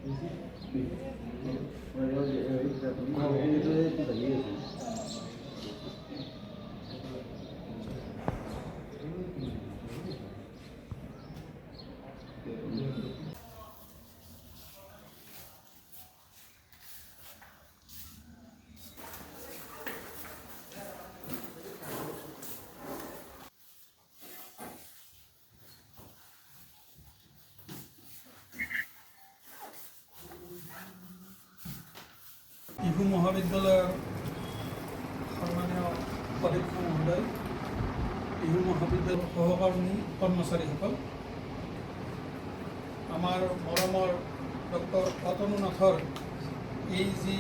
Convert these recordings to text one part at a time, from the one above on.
ইহু মহাবিদ্যালয়ৰ সন্মানীয় উপাধ্যক্ষ মহোদয়, ইহু মহাবিদ্যালয়ৰ সহকৰ্মী কৰ্মচাৰীসকল, আমাৰ মৰমৰ ডক্টৰ অতনু নাথৰ এই যি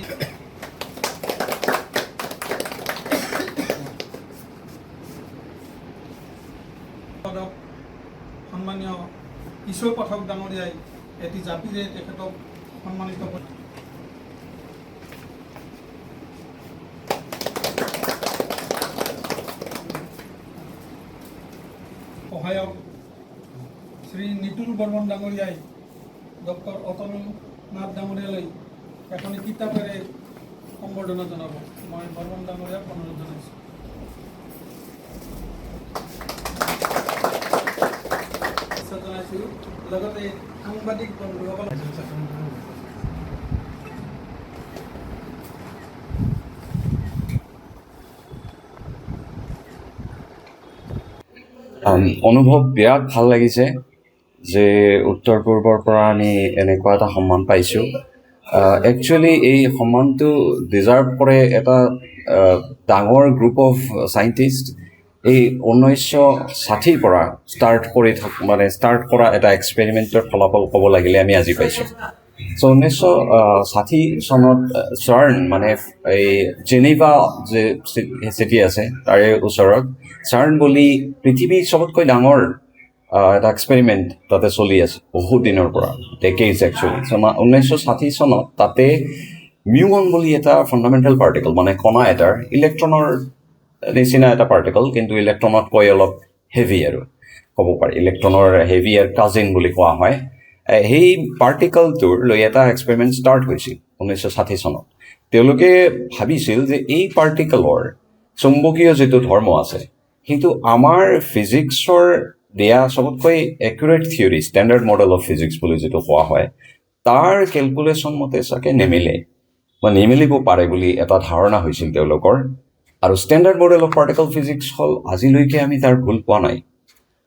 সন্মানীয় কিশোৰ পাঠক ডাঙৰীয়াই এটি জাপিৰে তেখেতক সন্মানিত কৰে। সহায়ক শ্ৰী নিতুল বৰ্মন ডাঙৰীয়াই ডক্টৰ অতনু নাথ ডাঙৰীয়ালৈ এখনি কিতাপেৰে সম্বৰ্ধনা জনাব। মই বৰ্মন ডাঙৰীয়াক অনুৰোধ জনাইছোঁ। জনাইছোঁ লগতে সাংবাদিক বন্ধুসকল অনুভৱ বিৰাট ভাল লাগিছে যে উত্তৰ পূৰ্বৰ পৰা আমি এনেকুৱা এটা সন্মান পাইছোঁ। একচুৱেলি এই সন্মানটো ডিজাৰ্ভ কৰে এটা ডাঙৰ গ্ৰুপ অফ চাইণ্টিষ্ট। এই 1960 পৰা ষ্টাৰ্ট কৰা এটা এক্সপেৰিমেণ্টৰ ফলাফল ক'ব লাগিলে আমি আজি পাইছোঁ। চ' 1960 চনত চাৰ্ণ মানে এই জেনেভা যে চিটি আছে তাৰে ওচৰত চাৰ্ণ বুলি পৃথিৱীৰ চবতকৈ ডাঙৰ এটা এক্সপেৰিমেণ্ট তাতে চলি আছে বহুত দিনৰ পৰা, ডেকেডছ একচুৱেলি। চ' 1960 চনত তাতে মিউন বুলি এটা ফাণ্ডামেণ্টেল পাৰ্টিকল, মানে কণা এটাৰ ইলেক্ট্ৰনৰ নিচিনা এটা পাৰ্টিকল, কিন্তু ইলেক্ট্ৰনতকৈ অলপ হেভি আৰু ক'ব পাৰি, ইলেক্ট্ৰনৰ হেভিয়াৰ কাজিন বুলি কোৱা হয়। সেই পাৰ্টিকলটোৰ লৈ এটা এক্সপেৰিমেণ্ট ষ্টাৰ্ট হৈছিল 1960 চনত। তেওঁলোকে ভাবিছিল যে এই পাৰ্টিকলৰ চুম্বকীয় যিটো ধৰ্ম আছে সেইটো আমাৰ ফিজিক্সৰ দিয়া চবতকৈ accurate theory, standard model of physics বুলি যিটো কোৱা হয়, তাৰ কেলকুলেশ্যন মতে চাগে নিমিলে বা নিমিলিব পাৰে বুলি এটা ধাৰণা হৈছিল তেওঁলোকৰ। আৰু standard model of particle physics হ'ল আজিলৈকে আমি তাৰ ভুল পোৱা নাই।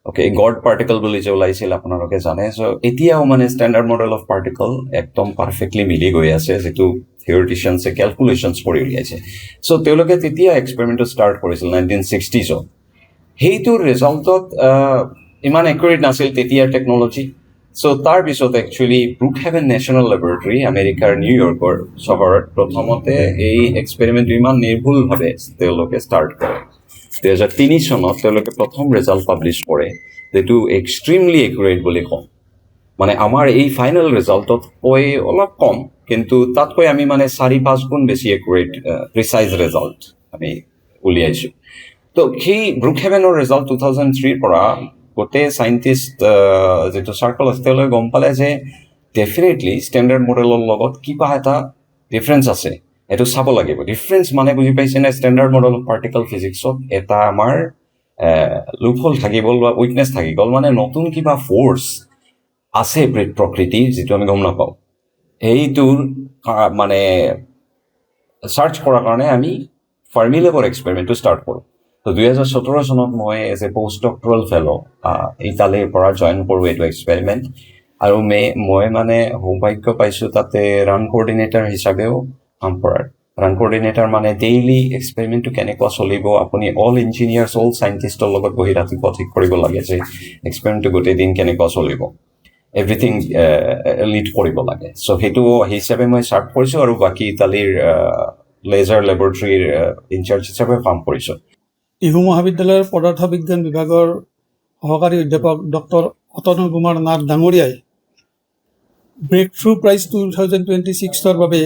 অ'কে, গড পাৰ্টিকল বুলি যে ওলাইছিল আপোনালোকে জানে। চ' এতিয়াও মানে ষ্টেণ্ডাৰ্ড মডেল অফ পাৰ্টিকল একদম পাৰফেক্টলি মিলি গৈ আছে, যিটো থিয়ৰিটিচিয়ানছে কেলকুলেশ্যনছ কৰি উলিয়াইছে। চ' তেওঁলোকে তেতিয়া এক্সপেৰিমেণ্টটো ষ্টাৰ্ট কৰিছিল 1960ত। সেইটোৰ ৰিজাল্টত ইমান একুৰেট নাছিল তেতিয়াৰ টেকন'লজি। চ' তাৰপিছত একচুৱেলি ব্ৰুকহেভেন নেশ্যনেল লেবৰেটৰী আমেৰিকাৰ নিউয়ৰ্কৰ চহৰত প্ৰথমতে এই এক্সপেৰিমেণ্টটো ইমান নিৰ্ভুলভাৱে তেওঁলোকে ষ্টাৰ্ট কৰে। 2003 চনত তেওঁলোকে প্ৰথম ৰিজাল্ট পাব্লিছ কৰে, যিটো এক্সট্ৰিমলি একুৰেট বুলি কওঁ। মানে আমাৰ এই ফাইনেল ৰিজাল্টতকৈ অলপ কম, কিন্তু তাতকৈ আমি মানে 4-5 গুণ বেছি একুৰেট প্ৰিচাইজ ৰিজাল্ট আমি উলিয়াইছোঁ। তো সেই ব্ৰুকহেভেনৰ ৰিজাল্ট 2003 পৰা গোটেই চাইণ্টিষ্ট যিটো চাৰ্কল আছে তেওঁলোকে গম পালে যে ডেফিনেটলি ষ্টেণ্ডাৰ্ড মডেলৰ লগত কিবা এটা ডিফাৰেঞ্চ আছে, এইটো চাব লাগিব। ডিফাৰেঞ্চ মানে বুজি পাইছে নে? ষ্টেণ্ডাৰ্ড মডেল অফ পাৰ্টিকল ফিজিক্সত এটা আমাৰ লুপহল থাকি গ'ল বা উইকনেছ থাকি গ'ল, মানে নতুন কিবা ফ'ৰ্চ আছে প্ৰকৃতিৰ যিটো আমি গম নাপাওঁ। এইটোৰ মানে চাৰ্চ কৰাৰ কাৰণে আমি ফাৰ্মি লেবৰ এক্সপেৰিমেণ্টটো ষ্টাৰ্ট কৰোঁ। তো 2017 চনত মই as a post doctoral fellow' ইটালীৰ পৰা জইন কৰোঁ এইটো এক্সপেৰিমেণ্ট। আৰু মই মানে সৌভাগ্য পাইছোঁ তাতে ৰান কৰ্ডিনেটাৰ হিচাপেও কাম কৰাৰ। ৰান কৰ্ডিনেটাৰ মানে ডেইলি এক্সপেৰিমেণ্টটো কেনেকুৱা চলিব, আপুনি অল ইঞ্জিনিয়াৰ্ছ, অল চাইণ্টিষ্টৰ লগত বহি ৰাতিপুৱা ঠিক কৰিব লাগে যে এক্সপেৰিমেণ্টটো গোটেই দিন কেনেকুৱা চলিব, এভৰিথিং লিড কৰিব লাগে। চ' সেইটো হিচাপে মই ষ্টাৰ্ট কৰিছোঁ আৰু বাকী ইটালীৰ লেজাৰ লেবৰেটৰীৰ ইনচাৰ্জ হিচাপে কাম কৰিছোঁ। ইহু মহাবিদ্যালয়ৰ পদাৰ্থ বিজ্ঞান বিভাগৰ সহকাৰী অধ্যাপক ডক্টৰ অতনু কুমাৰ নাথ ডাঙৰীয়াই ব্ৰেক থ্ৰু প্ৰাইজ 2026ৰ বাবে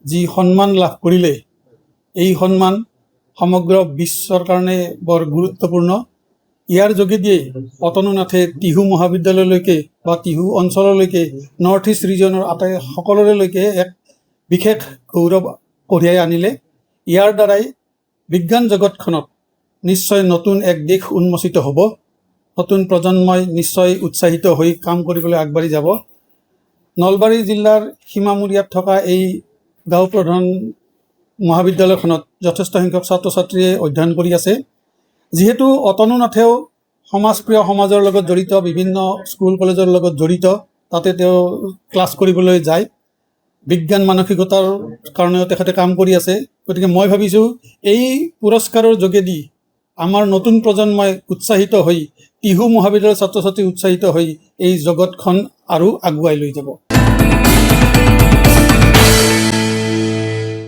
যি সন্মান লাভ কৰিলে, এই সন্মান সমগ্ৰ বিশ্বৰ কাৰণে বৰ গুৰুত্বপূৰ্ণ। ইয়াৰ যোগেদিয়ে অতনু নাথে টিহু মহাবিদ্যালয়লৈকে বা টিহু অঞ্চললৈকে নৰ্থ ইষ্ট ৰিজনৰ আটাই সকলোৰেলৈকে এক বিশেষ গৌৰৱ কঢ়িয়াই আনিলে। ইয়াৰ দ্বাৰাই বিজ্ঞান জগতখনত নিশ্চয় নতুন এক দিশ উন্মোচিত হ'ব। নতুন প্ৰজন্মই নিশ্চয় উৎসাহিত হৈ কাম কৰিবলৈ আগবাঢ়ি যাব। নলবাৰী জিলাৰ সীমামূৰীয়াত থকা এই গাঁও প্ৰধান মহাবিদ্যালয়খনত যথেষ্ট সংখ্যক ছাত্ৰ ছাত্ৰীয়ে অধ্যয়ন কৰি আছে। যিহেতু অতনু নাথেও সমাজপ্ৰিয় সমাজৰ লগত জড়িত, বিভিন্ন স্কুল কলেজৰ লগত জড়িত, তাতে তেওঁ ক্লাছ কৰিবলৈ যায়, বিজ্ঞান মানসিকতাৰ কাৰণেও তেখেতে কাম কৰি আছে। গতিকে মই ভাবিছোঁ এই পুৰস্কাৰৰ যোগেদি আমাৰ নতুন প্ৰজন্মই উৎসাহিত হৈ টিহু মহাবিদ্যালয়ৰ ছাত্ৰ ছাত্ৰী উৎসাহিত হৈ এই জগতখন আৰু আগুৱাই লৈ যাব।